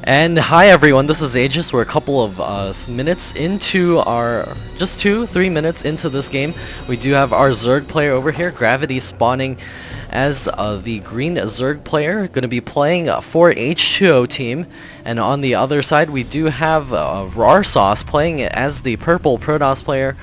And hi everyone, this is Aegis. We're a couple of minutes into our, just 2-3 minutes into this game. We do have our Zerg player over here, Gravity, spawning as the green Zerg player, going to be playing for H2O team. And on the other side we do have Ro8 playing as the purple Protoss player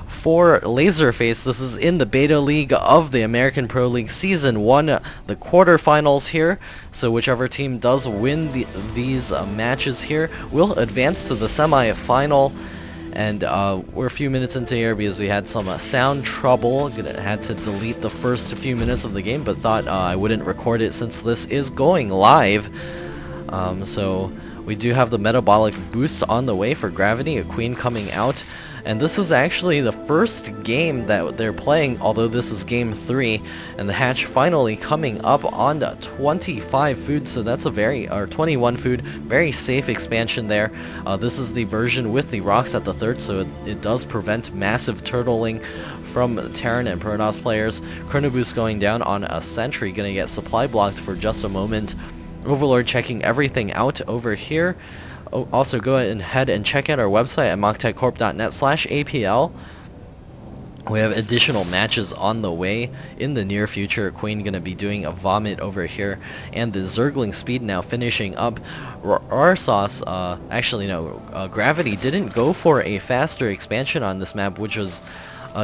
for Laserface. This is in the beta league of the American Pro League Season 1, the quarterfinals here. So whichever team does win these matches here will advance to the semi-final. And we're a few minutes into here because we had some sound trouble. Had to delete the first few minutes of the game, but thought I wouldn't record it since this is going live. So we do have the metabolic boosts on the way for Gravity, a queen coming out. And this is actually the first game that they're playing, although this is game 3, and the hatch finally coming up on 25 food, so that's a or 21 food, very safe expansion there. This is the version with the rocks at the third, so it does prevent massive turtling from Terran and Protoss players. Chrono Boost going down on a sentry, gonna get supply blocked for just a moment. Overlord checking everything out over here. Also go ahead and check out our website at mocktechcorp.net/APL. We have additional matches on the way in the near future. Queen going to be doing a vomit over here. And the Zergling speed now finishing up. Ro8, actually no, Gravity didn't go for a faster expansion on this map, which was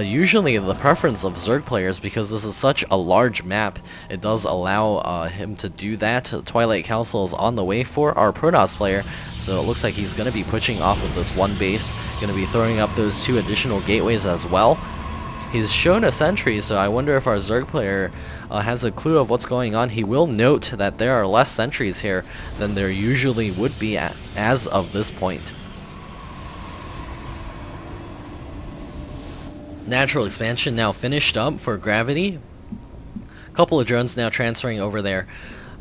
usually the preference of Zerg players because this is such a large map. It does allow him to do that. Twilight Council is on the way for our Protoss player, so it looks like he's going to be pushing off with this one base, going to be throwing up those 2 additional gateways as well. He's shown a sentry, so I wonder if our Zerg player has a clue of what's going on. He will note that there are less sentries here than there usually would be as of this point. Natural expansion now finished up for Gravity. A couple of drones now transferring over there.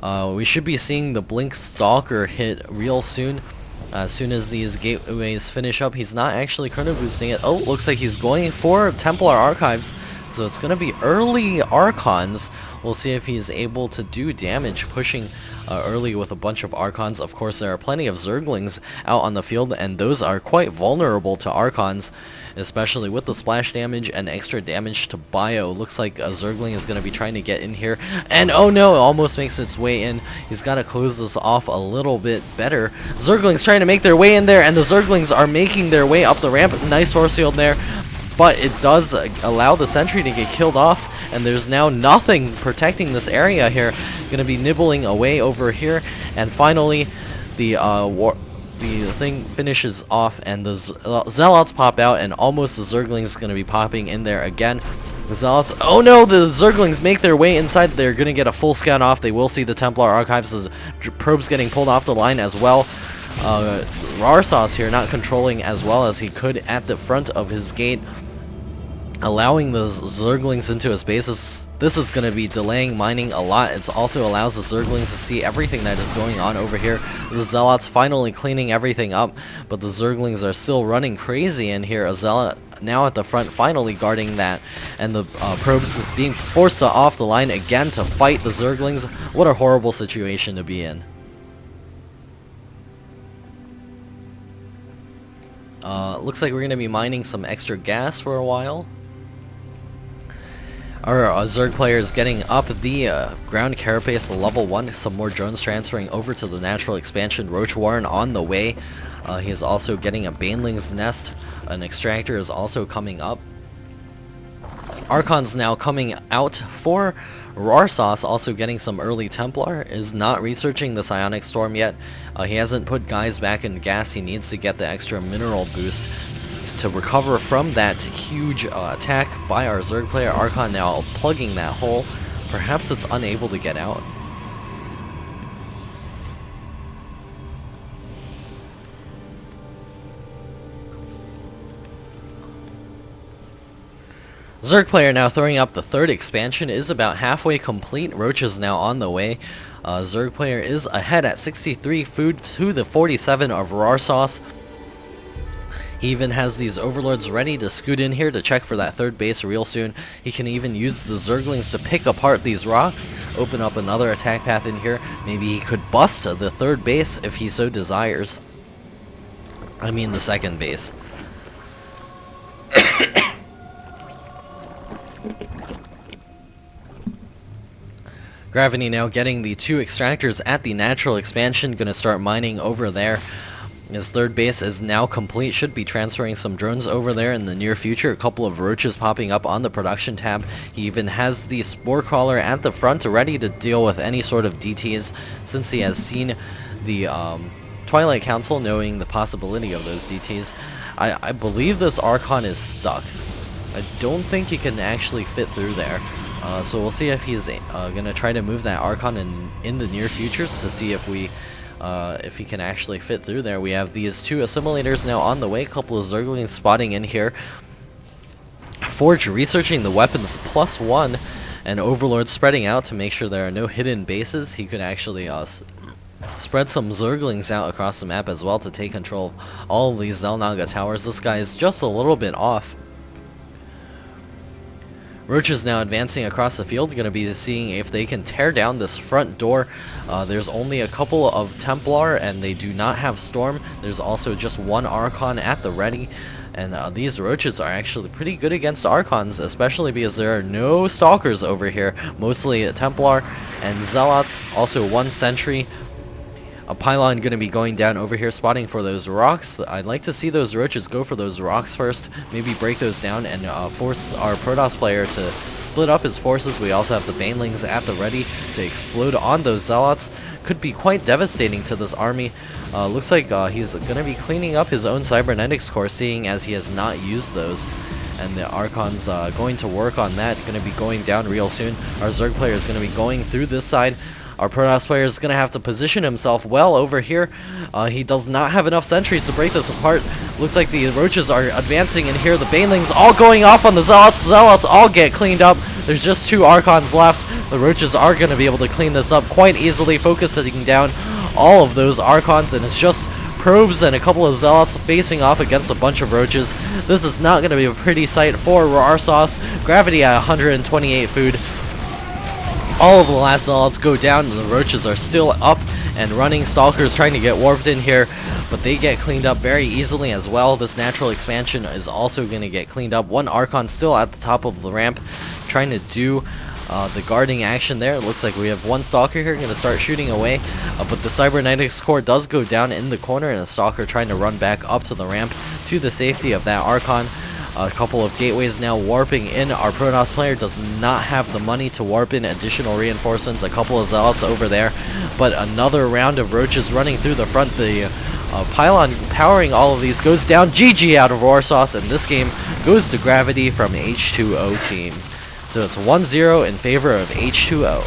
We should be seeing the Blink Stalker hit real soon. As soon as these gateways finish up, he's not actually chrono boosting it. Oh, looks like he's going for Templar Archives. So it's going to be early Archons. We'll see if he's able to do damage pushing early with a bunch of Archons. Of course, there are plenty of Zerglings out on the field, and those are quite vulnerable to Archons, especially with the splash damage and extra damage to bio. Looks like a Zergling is going to be trying to get in here, and oh no, it almost makes its way in. He's got to close this off a little bit better. Zerglings trying to make their way in there, and the Zerglings are making their way up the ramp. Nice force field there, but it does allow the sentry to get killed off, and there's now nothing protecting this area here. Gonna be nibbling away over here, and finally the thing finishes off, and the Zealots pop out, and almost the Zerglings gonna be popping in there again. The Zealots, oh no, the Zerglings make their way inside. They're gonna get a full scan off. They will see the Templar Archives. The probes getting pulled off the line as well. Ro8 here not controlling as well as he could at the front of his gate, allowing the Zerglings into his base. This is going to be delaying mining a lot. It also allows the Zerglings to see everything that is going on over here. The Zealots finally cleaning everything up, but the Zerglings are still running crazy in here. A Zealot now at the front finally guarding that, and the probes being forced off the line again to fight the Zerglings. What a horrible situation to be in. Looks like we're going to be mining some extra gas for a while. Our Zerg player is getting up the ground carapace level 1. Some more drones transferring over to the natural expansion. Roach Warren on the way. He's also getting a Baneling's Nest. An extractor is also coming up. Archon's now coming out for Ro8, also getting some early Templar. Is not researching the Psionic Storm yet. He hasn't put guys back in gas. He needs to get the extra mineral boost to recover from that huge attack by our Zerg player. Archon now plugging that hole. Perhaps it's unable to get out. Zerg player now throwing up the third expansion, is about halfway complete. Roach is now on the way. Zerg player is ahead at 63 food to the 47 of Ro8. He even has these overlords ready to scoot in here to check for that third base real soon. He can even use the Zerglings to pick apart these rocks, open up another attack path in here. Maybe he could bust the third base if he so desires. I mean the second base. Gravity now getting the 2 extractors at the natural expansion, gonna start mining over there. His third base is now complete, should be transferring some drones over there in the near future. A couple of roaches popping up on the production tab. He even has the spore crawler at the front ready to deal with any sort of DTs, since he has seen the Twilight Council, knowing the possibility of those DTs. I believe this Archon is stuck. I don't think he can actually fit through there. So we'll see if he's gonna try to move that Archon in the near future to see if he can actually fit through there. We have these 2 assimilators now on the way. A couple of Zerglings spotting in here. Forge researching the weapons +1, and Overlord spreading out to make sure there are no hidden bases. He could actually spread some Zerglings out across the map as well to take control of all of these Xel'Naga towers. This guy is just a little bit off. Roach is now advancing across the field, going to be seeing if they can tear down this front door. There's only a couple of Templar, and they do not have Storm. There's also just 1 Archon at the ready, and these Roaches are actually pretty good against Archons, especially because there are no Stalkers over here, mostly Templar and Zealots, also 1 Sentry. A Pylon going to be going down over here, spotting for those rocks. I'd like to see those Roaches go for those rocks first, maybe break those down, and force our Protoss player to split up his forces. We also have the Banelings at the ready to explode on those Zealots. Could be quite devastating to this army. Looks like he's going to be cleaning up his own Cybernetics core, seeing as he has not used those. And the Archon's going to work on that, going to be going down real soon. Our Zerg player is going to be going through this side. Our Protoss player is going to have to position himself well over here. He does not have enough sentries to break this apart. Looks like the Roaches are advancing in here. The Banelings all going off on the Zealots. The Zealots all get cleaned up. There's just 2 Archons left. The Roaches are going to be able to clean this up quite easily, focusing down all of those Archons, and it's just probes and a couple of Zealots facing off against a bunch of Roaches. This is not going to be a pretty sight for Ro8. Gravity at 128 food. All of the last Zealots go down, and the Roaches are still up and running. Stalkers trying to get warped in here, but they get cleaned up very easily as well. This natural expansion is also going to get cleaned up. 1 Archon still at the top of the ramp, trying to do the guarding action there. It looks like we have 1 Stalker here going to start shooting away, but the Cybernetics core does go down in the corner, and a Stalker trying to run back up to the ramp to the safety of that Archon. A couple of gateways now warping in. Our Protoss player does not have the money to warp in additional reinforcements. A couple of Zealots over there, but another round of Roaches running through the front. The Pylon powering all of these goes down. GG out of Ro8, and this game goes to Gravity from H2O team. So it's 1-0 in favor of H2O.